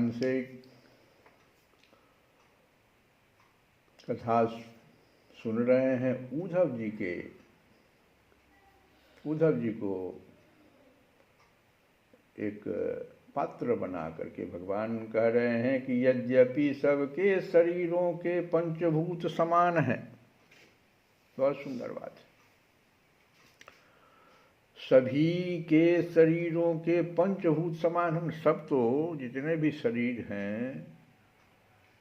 ध्यान से कथा सुन रहे हैं। उद्धव जी को एक पात्र बना करके भगवान कह रहे हैं कि यद्यपि सबके शरीरों के पंचभूत समान हैं। बहुत सुंदर बात है। सभी के शरीरों के पंचभूत समान, हम सब तो जितने भी शरीर हैं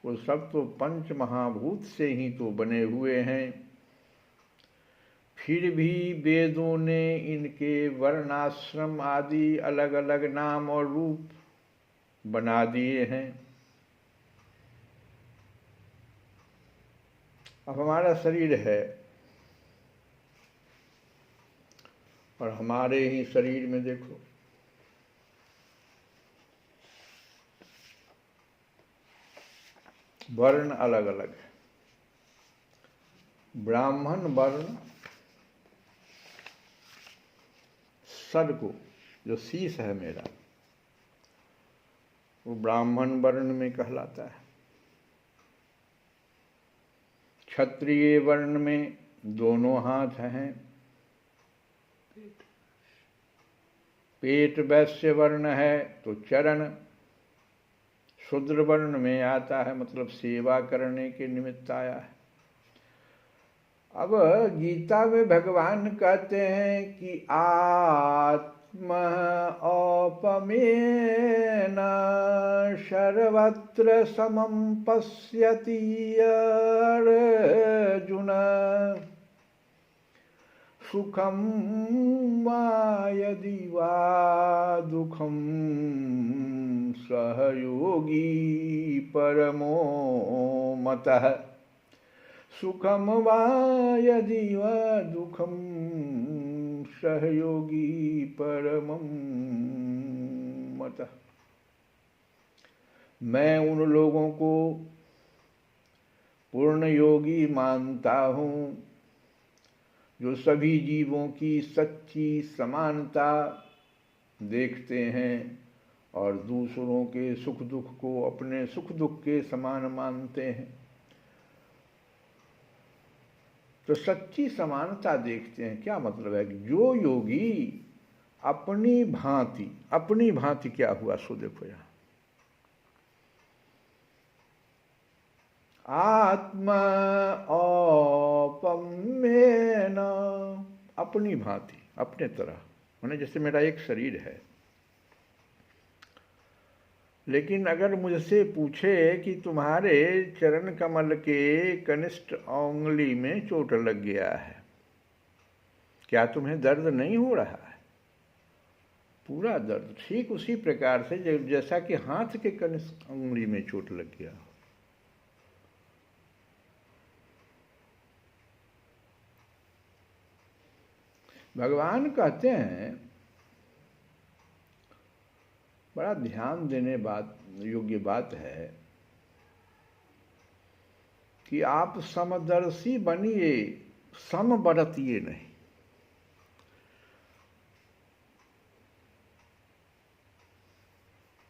वो सब तो पंच महाभूत से ही तो बने हुए हैं। फिर भी वेदों ने इनके वर्णाश्रम आदि अलग अलग नाम और रूप बना दिए हैं। अब हमारा शरीर है और हमारे ही शरीर में देखो वर्ण अलग अलग है। ब्राह्मण वर्ण सर को जो शीश है मेरा वो ब्राह्मण वर्ण में कहलाता है। क्षत्रिय वर्ण में दोनों हाथ हैं। पेट वैश्य वर्ण है तो चरण। शूद्र वर्ण में आता है मतलब सेवा करने के निमित्त आया है। अब गीता में भगवान कहते हैं कि आत्म औपमेन सर्वत्र समं पश्यति अर्जुन सुखम वा यदि वा दुखम सहयोगी परमो मतः। सुखम वा यदि वा दुखम सहयोगी परमं मतः। मैं उन लोगों को पूर्ण योगी मानता हूँ जो सभी जीवों की सच्ची समानता देखते हैं और दूसरों के सुख दुख को अपने सुख दुख के समान मानते हैं। तो सच्ची समानता देखते हैं क्या मतलब है? जो योगी अपनी भांति क्या हुआ सो देखो यहाँ। आत्मा औपम्येन अपनी भांति अपने तरह, माने जैसे मेरा एक शरीर है, लेकिन अगर मुझसे पूछे कि तुम्हारे चरण कमल के कनिष्ठ उंगली में चोट लग गया है, क्या तुम्हें दर्द नहीं हो रहा है? पूरा दर्द। ठीक उसी प्रकार से जैसा कि हाथ के कनिष्ठ उंगली में चोट लग गया। भगवान कहते हैं, बड़ा ध्यान देने योग्य बात है कि आप समदर्शी बनिए, सम बरतिए नहीं।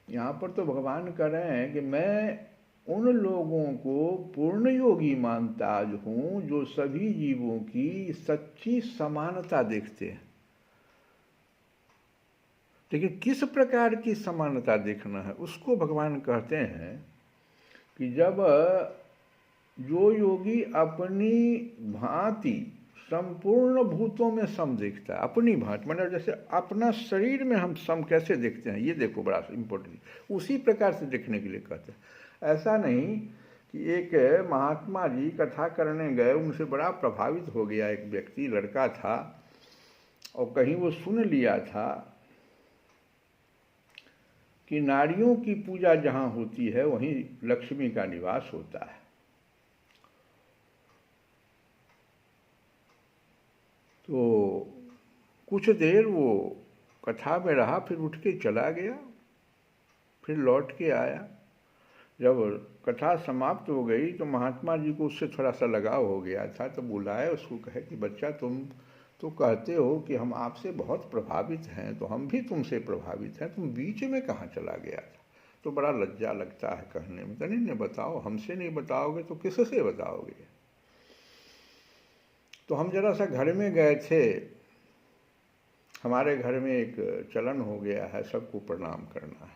यहाँ पर तो भगवान कह रहे हैं कि मैं उन लोगों को पूर्ण योगी मानता हूँ जो सभी जीवों की सच्ची समानता देखते हैं। लेकिन किस प्रकार की समानता देखना है उसको भगवान कहते हैं कि जब जो योगी अपनी भांति संपूर्ण भूतों में सम देखता है, अपनी भांति मतलब जैसे अपना शरीर में हम सम कैसे देखते हैं, ये देखो बड़ा इम्पोर्टेंट, उसी प्रकार से देखने के लिए कहते हैं। ऐसा नहीं कि एक महात्मा जी कथा करने गए, उनसे बड़ा प्रभावित हो गया एक व्यक्ति, लड़का था, और कहीं वो सुन लिया था कि नारियों की पूजा जहाँ होती है वहीं लक्ष्मी का निवास होता है। तो कुछ देर वो कथा में रहा, फिर उठ के चला गया, फिर लौट के आया। जब कथा समाप्त हो गई तो महात्मा जी को उससे थोड़ा सा लगाव हो गया था, तो बुलाया उसको, कहे कि बच्चा तुम तो कहते हो कि हम आपसे बहुत प्रभावित हैं, तो हम भी तुमसे प्रभावित हैं, तुम बीच में कहाँ चला गया था? तो बड़ा लज्जा लगता है कहने में। तो नहीं बताओ, हमसे नहीं बताओगे तो किससे बताओगे। तो हम जरा सा घर में गए थे, हमारे घर में एक चलन हो गया है सबको प्रणाम करना है।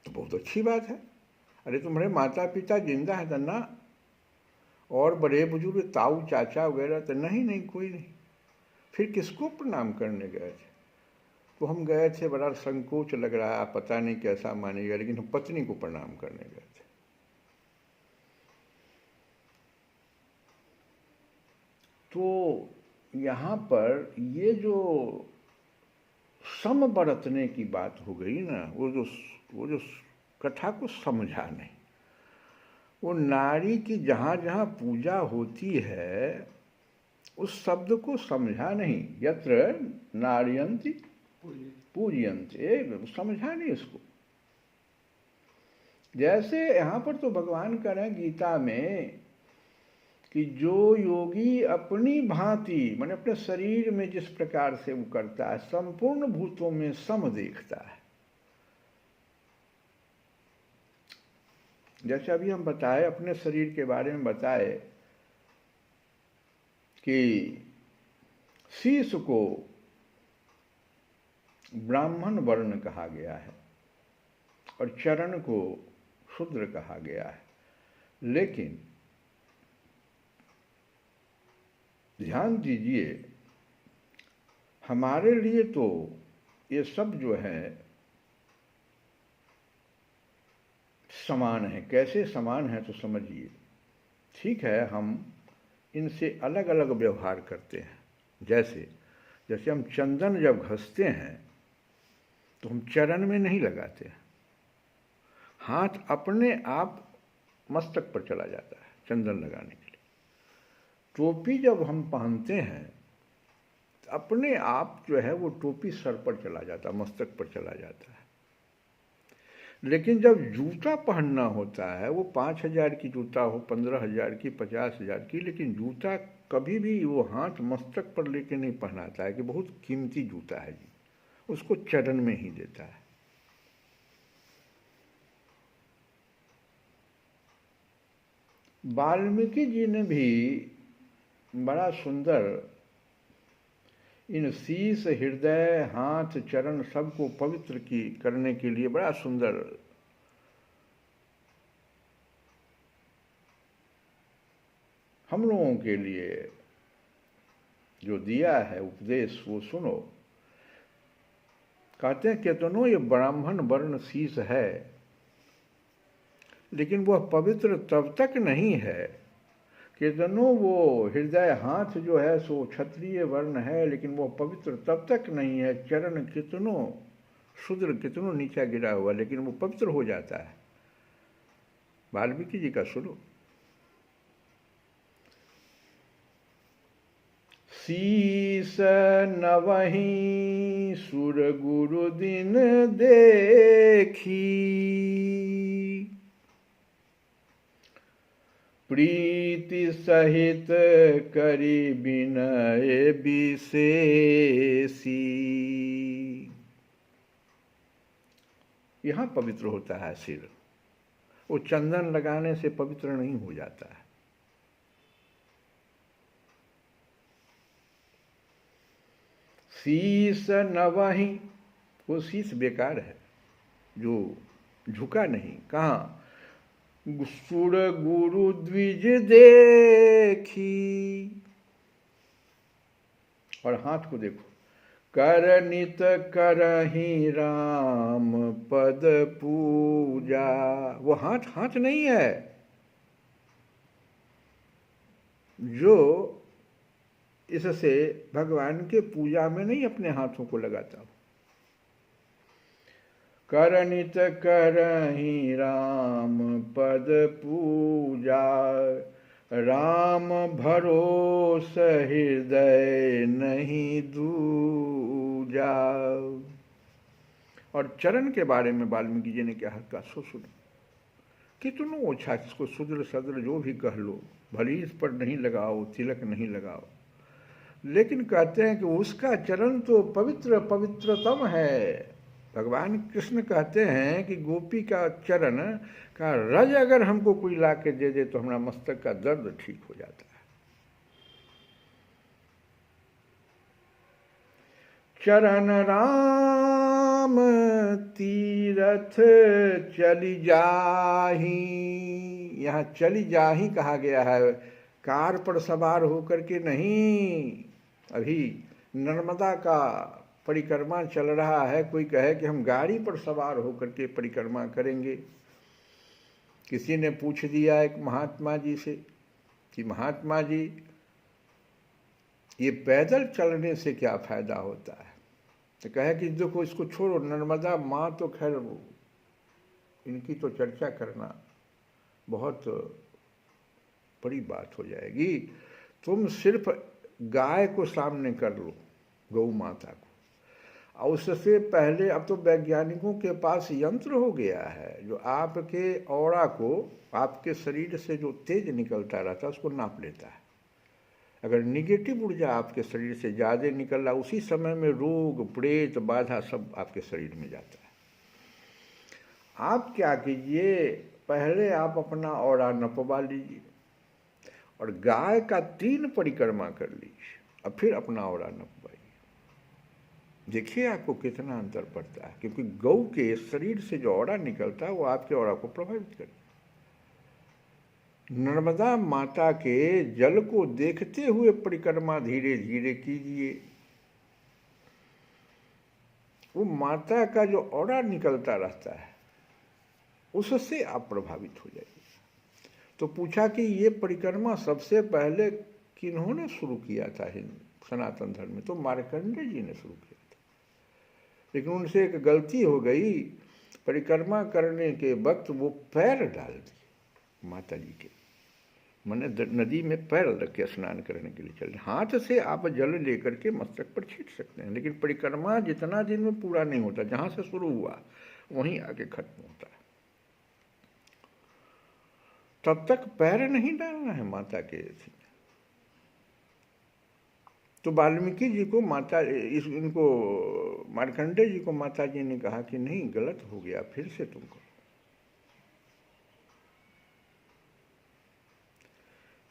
तो बहुत अच्छी बात है। अरे तुम्हारे माता पिता जिंदा है तो ना, और बड़े बुजुर्ग ताऊ चाचा वगैरह तो नहीं कोई नहीं, फिर किसको प्रणाम करने गए थे। तो हम गए थे, बड़ा संकोच लग रहा है, पता नहीं कैसा मानेगा, लेकिन हम पत्नी को प्रणाम करने गए थे। तो यहाँ पर ये जो सम बरतने की बात हो गई ना, वो जो कथा को समझा नहीं, वो नारी की जहाँ जहाँ पूजा होती है उस शब्द को समझा नहीं। यत्र नार्यन्ति पूजयन्ते, समझा नहीं इसको। जैसे यहाँ पर तो भगवान कह रहे हैं गीता में कि जो योगी अपनी भांति, माने अपने शरीर में जिस प्रकार से वो करता है, संपूर्ण भूतों में सम देखता है। जैसे अभी हम बताए, अपने शरीर के बारे में बताए कि शीश को ब्राह्मण वर्ण कहा गया है और चरण को शूद्र कहा गया है। लेकिन ध्यान दीजिए, हमारे लिए तो ये सब जो है समान है। कैसे समान है तो समझिए। ठीक है, हम इनसे अलग अलग व्यवहार करते हैं। जैसे हम चंदन जब घसते हैं तो हम चरण में नहीं लगाते हैं, हाथ अपने आप मस्तक पर चला जाता है चंदन लगाने के लिए। टोपी जब हम पहनते हैं तो अपने आप जो है वो टोपी सर पर चला जाता है, मस्तक पर चला जाता है। लेकिन जब जूता पहनना होता है, वो 5,000 की जूता हो, 15,000 की, 50,000 की, लेकिन जूता कभी भी वो हाथ मस्तक पर लेके नहीं पहनाता है कि बहुत कीमती जूता है जी, उसको चरण में ही देता है। वाल्मीकि जी ने भी बड़ा सुंदर इन शीश, हृदय, हाथ, चरण सबको पवित्र करने के लिए बड़ा सुंदर हम लोगों के लिए जो दिया है उपदेश, वो सुनो। कहते हैं कितनों ये ब्राह्मण वर्ण शीश है, लेकिन वह पवित्र तब तक नहीं है। कितनों वो हृदय, हाथ जो है सो क्षत्रिय वर्ण है, लेकिन वो पवित्र तब तक नहीं है। चरण कितनों शूद्र, कितनों नीचा गिरा हुआ, लेकिन वो पवित्र हो जाता है। वाल्मीकि जी का सुनो। शीस नवहि सुर गुरु दिन देखी, प्रीति सहित करी विनय विशेषी। यहाँ पवित्र होता है सिर, वो चंदन लगाने से पवित्र नहीं हो जाता है। शीश नवहि, वो शीश बेकार है जो झुका नहीं। कहाँ? सुर गुरु द्विज देखी, और हाथ को देखो, कर नित करहि राम पद पूजा। वो हाथ नहीं है जो इससे भगवान के पूजा में नहीं अपने हाथों को लगाता। करनित करहि राम पद पूजा, राम भरोस हृदय नहीं दूजा। और चरण के बारे में वाल्मीकि जी ने क्या कहा, सो सुनो। कितनों ओछा, इसको शूद्र सद्र जो भी कह लो, भली इस पर नहीं लगाओ, तिलक नहीं लगाओ, लेकिन कहते हैं कि उसका चरण तो पवित्रतम है। भगवान कृष्ण कहते हैं कि गोपी का चरण का रज अगर हमको कोई ला के दे दे तो हमारा मस्तक का दर्द ठीक हो जाता है। चरण राम तीरथ चली जाही, यहाँ चली जाही कहा गया है, कार पर सवार होकर के नहीं। अभी नर्मदा का परिक्रमा चल रहा है, कोई कहे कि हम गाड़ी पर सवार होकर के परिक्रमा करेंगे। किसी ने पूछ दिया एक महात्मा जी से कि महात्मा जी ये पैदल चलने से क्या फायदा होता है? तो कहे कि देखो इसको छोड़ो, नर्मदा माँ तो खैर इनकी तो चर्चा करना बहुत बड़ी बात हो जाएगी। तुम सिर्फ गाय को सामने कर लो, गौ माता को, और उससे पहले अब तो वैज्ञानिकों के पास यंत्र हो गया है जो आपके औरा को, आपके शरीर से जो तेज निकलता रहता है उसको नाप लेता है। अगर निगेटिव ऊर्जा आपके शरीर से ज़्यादा निकल रहा, उसी समय में रोग प्रेत बाधा सब आपके शरीर में जाता है। आप क्या कीजिए, पहले आप अपना औरा नपवा लीजिए और गाय का 3 परिक्रमा कर लीजिए और फिर अपना औरा नपवाइए। देखिए आपको कितना अंतर पड़ता है, क्योंकि गौ के शरीर से जो औरा निकलता है वो आपके औरा को प्रभावित करता है। नर्मदा माता के जल को देखते हुए परिक्रमा धीरे धीरे कीजिए। वो माता का जो औरा निकलता रहता है उससे आप प्रभावित हो जाइए। तो पूछा कि ये परिक्रमा सबसे पहले किन्होंने शुरू किया था हिंदू सनातन धर्म में? तो मार्कंडेय जी ने शुरू किया था। लेकिन उनसे एक गलती हो गई, परिक्रमा करने के वक्त वो पैर डाल दिए माता जी के, मैंने नदी में पैर रख के स्नान करने के लिए चल। हाथ से आप जल लेकर के मस्तक पर छीट सकते हैं, लेकिन परिक्रमा जितना दिन में पूरा नहीं होता, जहाँ से शुरू हुआ वहीं आके खत्म होता है, तब तक पैर नहीं डालना है माता के। तो वाल्मीकि जी को माता इनको मार्कंडेय जी को माता जी ने कहा कि नहीं, गलत हो गया, फिर से तुम करो।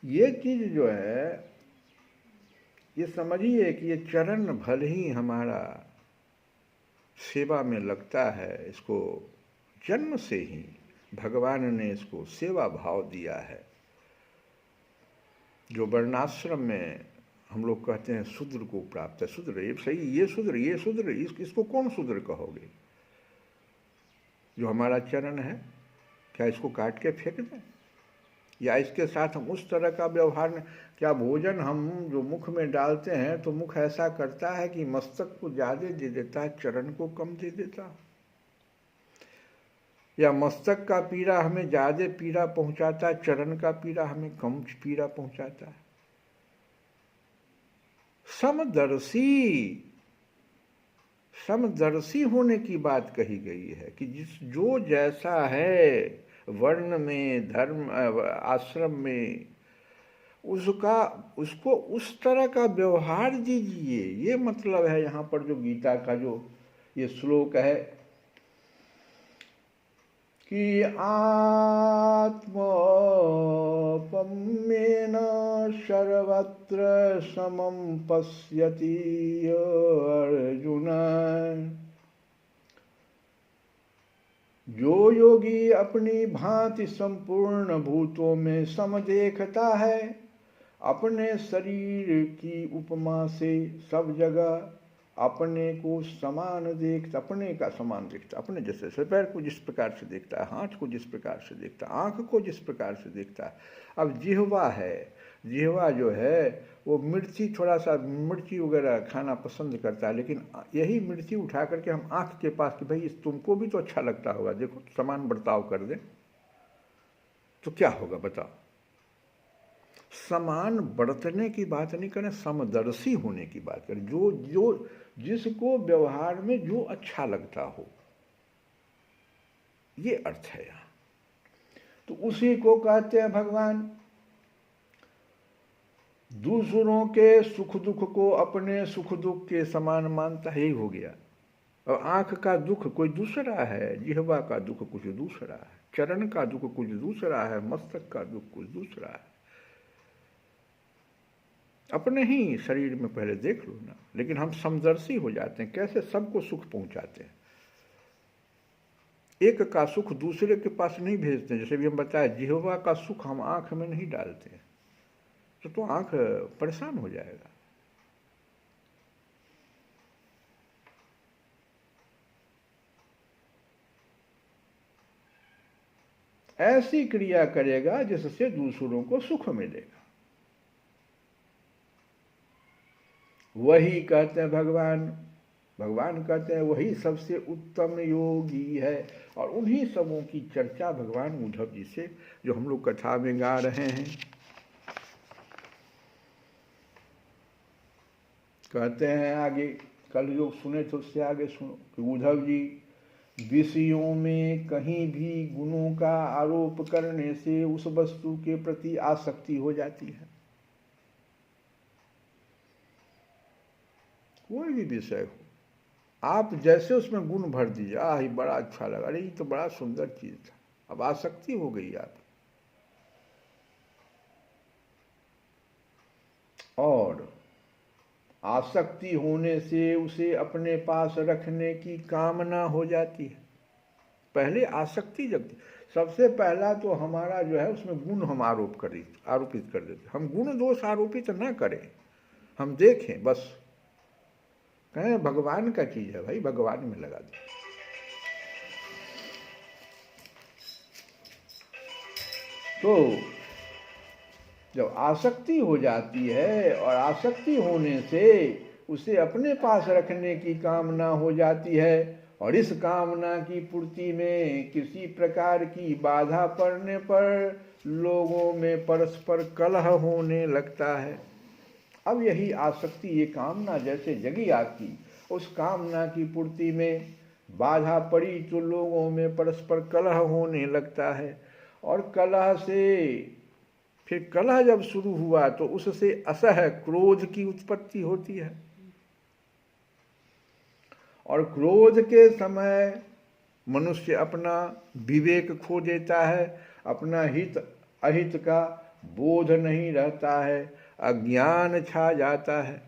ये चीज जो है, ये समझिए कि ये चरण भले ही हमारा सेवा में लगता है, इसको जन्म से ही भगवान ने इसको सेवा भाव दिया है। जो वर्णाश्रम में हम लोग कहते हैं शूद्र को प्राप्त है, शूद्र ये सही, ये शूद्र, ये शूद्र, इसको कौन शूद्र कहोगे? जो हमारा चरण है, क्या इसको काट के फेंक दें? या इसके साथ हम उस तरह का व्यवहार में, क्या भोजन हम जो मुख में डालते हैं तो मुख ऐसा करता है कि मस्तक को ज़्यादा दे देता है, चरण को कम दे देता? या मस्तक का पीड़ा हमें ज़्यादा पीड़ा पहुंचाता है, चरण का पीड़ा हमें कम पीड़ा पहुंचाता है? समदर्शी होने की बात कही गई है कि जो जैसा है वर्ण में, धर्म, आश्रम में, उसको उस तरह का व्यवहार दीजिए। ये मतलब है यहाँ पर जो गीता का जो ये श्लोक है कि आत्मौपम्येन सर्वत्र समं पश्यति अर्जुन। जो योगी अपनी भांति संपूर्ण भूतों में सम देखता है, अपने शरीर की उपमा से सब जगह अपने को समान देखता, अपने का समान देखता, अपने जैसे पैर को जिस प्रकार से देखता है, हाथ को जिस प्रकार से देखता है, आँख को जिस प्रकार से देखता है। अब जिह्वा है, जिह्वा जो है वो मिर्ची, थोड़ा सा मिर्ची वगैरह खाना पसंद करता है, लेकिन यही मिर्ची उठा करके हम आँख के पास कि भाई तुमको भी तो अच्छा लगता होगा, देखो समान बर्ताव कर दें तो क्या होगा बताओ? समान बरतने की बात नहीं करें, समदर्शी होने की बात करें। जो जिसको व्यवहार में जो अच्छा लगता हो, ये अर्थ है यहाँ। तो उसी को कहते हैं भगवान दूसरों के सुख दुख को अपने सुख दुख के समान मानता। ही हो गया और आँख का दुख कोई दूसरा है, जिह्वा का दुख कुछ दूसरा है, चरण का दुख कुछ दूसरा है, मस्तक का दुख कुछ दूसरा है। अपने ही शरीर में पहले देख लो ना। लेकिन हम समदर्शी हो जाते हैं, कैसे सबको सुख पहुंचाते हैं। एक का सुख दूसरे के पास नहीं भेजते। जैसे भी हम बताया, जिह्वा का सुख हम आंख में नहीं डालते, तो आंख परेशान हो जाएगा। ऐसी क्रिया करेगा जिससे दूसरों को सुख मिलेगा। वही कहते हैं भगवान कहते हैं वही सबसे उत्तम योगी है। और उन्हीं सबों की चर्चा भगवान उद्धव जी से, जो हम लोग कथा में गा रहे हैं, कहते हैं आगे। कल जो सुने थे उससे आगे सुनो कि उद्धव जी, विषयों में कहीं भी गुणों का आरोप करने से उस वस्तु के प्रति आसक्ति हो जाती है। कोई भी विषय हो, आप जैसे उसमें गुण भर दीजिए, ये बड़ा अच्छा लगा, अरे ये तो बड़ा सुंदर चीज था, अब आसक्ति हो गई आप। और आसक्ति होने से उसे अपने पास रखने की कामना हो जाती है। पहले आसक्ति जगती। सबसे पहला तो हमारा जो है उसमें गुण हम आरोपित कर देते। हम गुण दोष आरोपित ना करें, हम देखें बस, कहें भगवान का चीज है भाई, भगवान में लगा दो। तो जब आसक्ति हो जाती है और आसक्ति होने से उसे अपने पास रखने की कामना हो जाती है, और इस कामना की पूर्ति में किसी प्रकार की बाधा पड़ने पर लोगों में परस्पर कलह होने लगता है। अब यही आसक्ति, ये कामना जैसे जगी आपकी, उस कामना की पूर्ति में बाधा पड़ी तो लोगों में परस्पर कलह होने लगता है। और कलह से फिर कलह जब शुरू हुआ तो उससे असह क्रोध की उत्पत्ति होती है। और क्रोध के समय मनुष्य अपना विवेक खो देता है, अपना हित अहित का बोध नहीं रहता है, अज्ञान छा जाता है।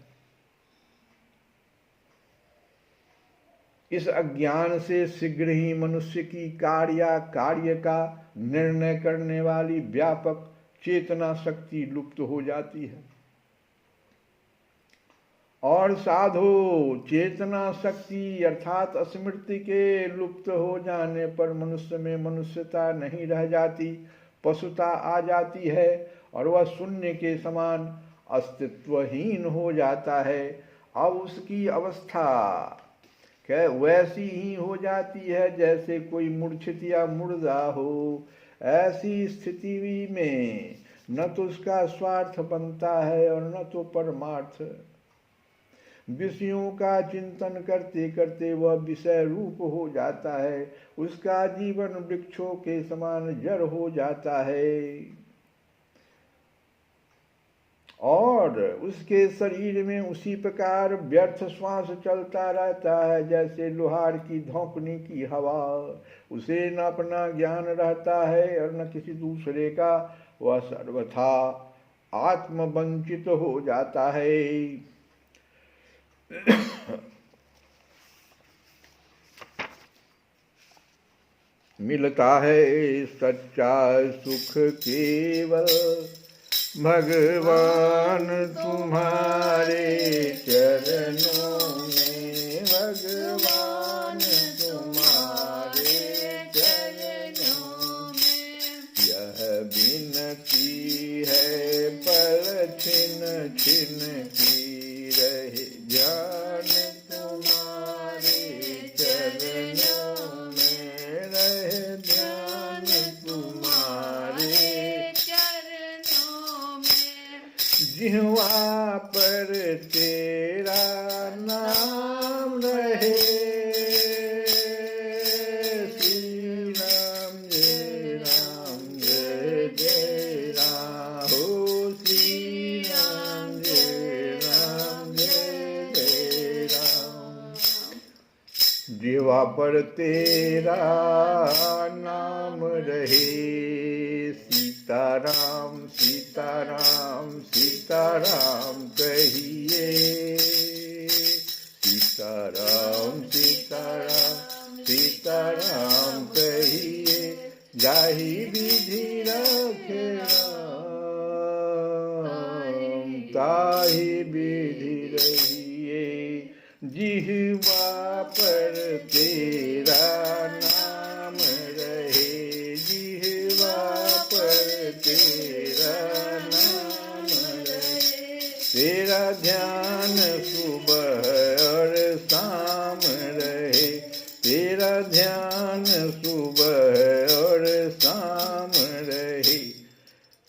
इस अज्ञान से शीघ्र ही मनुष्य की कार्य का निर्णय करने वाली व्यापक चेतना शक्ति लुप्त हो जाती है। और साधो, चेतना शक्ति अर्थात स्मृति के लुप्त हो जाने पर मनुष्य में मनुष्यता नहीं रह जाती, पशुता आ जाती है, और वह शून्य के समान अस्तित्वहीन हो जाता है। अब उसकी अवस्था क्या वैसी ही हो जाती है जैसे कोई मूर्छित या मुर्दा हो। ऐसी स्थिति में न तो उसका स्वार्थ बनता है और न तो परमार्थ। विषयों का चिंतन करते करते वह विषय रूप हो जाता है, उसका जीवन वृक्षों के समान जड़ हो जाता है, और उसके शरीर में उसी प्रकार व्यर्थ श्वास चलता रहता है जैसे लोहार की धौंकने की हवा। उसे न अपना ज्ञान रहता है और न किसी दूसरे का, वह सर्वथा आत्मवंचित हो जाता है। मिलता है सच्चा सुख केवल भगवान तुम्हारे चरणों में, भगवान तुम्हारे चरणों में। यह विनती है पर छिन छिन की रहे ध्यान तुम्हारे चरणों में, रहे ध्यान तुम्हारे चरणों में। जिह्वा पर तेरा नाम रहे, श्री राम जय राम जय जय राम, हो श्री राम जय जीवा पर तेरा नाम रहे, सीताराम सीताराम सीताराम कहिए, सीताराम सीताराम सीताराम कहिए, जाहि विधि रखे राम, ताहि विधि रहिए, जिह्वा पर तेरा नाम रहे, जिह्वा पर तेरा नाम रहे, तेरा ध्यान सुबह और शाम रहे, तेरा ध्यान सुबह और शाम रहे,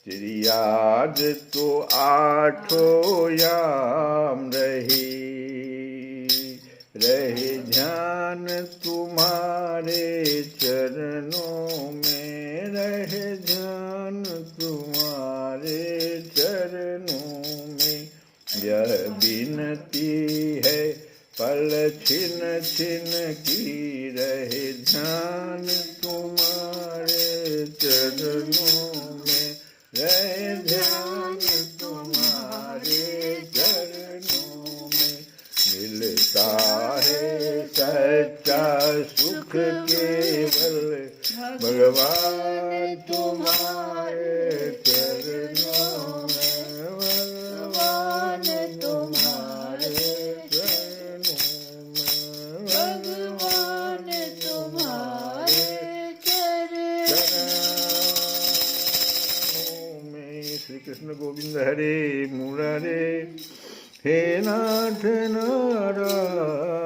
तेरी याद तो आठों याम रहे, रहे ध्यान तुम्हारे चरणों में, रहे ध्यान तुम्हारे चरणों में, यह विनती है पल छिन छिन की, रहे ध्यान तुम्हारे चरणों में, रहे ध्यान तुम्हारे चरणों में, मिलता है सच्चा सुख केवल भगवान तुम्हारे चरणों में, भगवान तुम्हारे चरणों में, भगवान तुम्हारे चरणों में। श्री कृष्ण गोविंद हरे मुरारे, हे नाथ नारायण